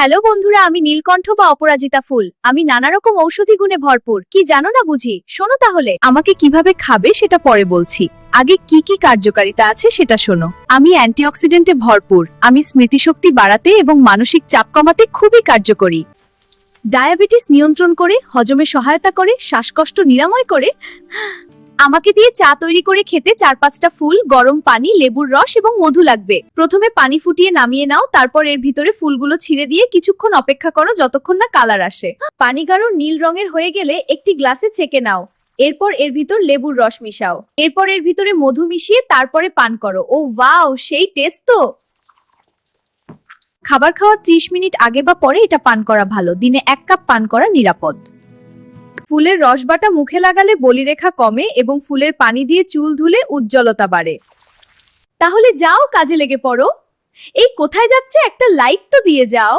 Hello বন্ধুরা, আমি নীলকণ্ঠ বা অপরাজিতা ফুল। আমি নানা রকম ঔষধি গুণে ভরপুর। কি জানো না বুঝি? শোনো তাহলে। আমাকে কিভাবে খাবে সেটা পরে বলছি। আগে কি কি কার্যকারিতা আছে সেটা শোনো। আমি অ্যান্টিঅক্সিডেন্টে ভরপুর। আমি স্মৃতিশক্তি বাড়াতে এবং মানসিক চাপ কমাতে খুবই কার্যকরী। ডায়াবেটিস নিয়ন্ত্রণ করে, হজমে সহায়তা করে, শ্বাসকষ্ট নিরাময় করে। আমাকে দিয়ে চা তৈরি করে খেতে 4-5টা ফুল, গরম পানি, লেবুর রস এবং মধু লাগবে। প্রথমে পানি ফুটিয়ে নামিয়ে নাও, তারপর এর ভিতরে ফুলগুলো ছিঁড়ে দিয়ে কিছুক্ষণ অপেক্ষা করো যতক্ষণ না কালার আসে। পানি গাঢ় নীল রঙের হয়ে গেলে একটি গ্লাসে ছেঁকে নাও। এরপর এর ভিতর লেবুর রস মিশাও। এরপর এর ভিতরে মধু মিশিয়ে তারপরে পান করো। ও ওয়াও, সেই টেস্ট তো! খাবার খাওয়ার 30 মিনিট আগে বা পরে এটা পান করা ভালো। দিনে 1 কাপ পান করা নিরাপদ। ফুলের রস বাটা মুখে লাগালে বলিরেখা কমে এবং ফুলের পানি দিয়ে চুল ধুলে উজ্জ্বলতা বাড়ে। তাহলে যাও, কাজে লেগে পড়ো। এই কোথায় যাচ্ছে, একটা লাইক তো দিয়ে যাও।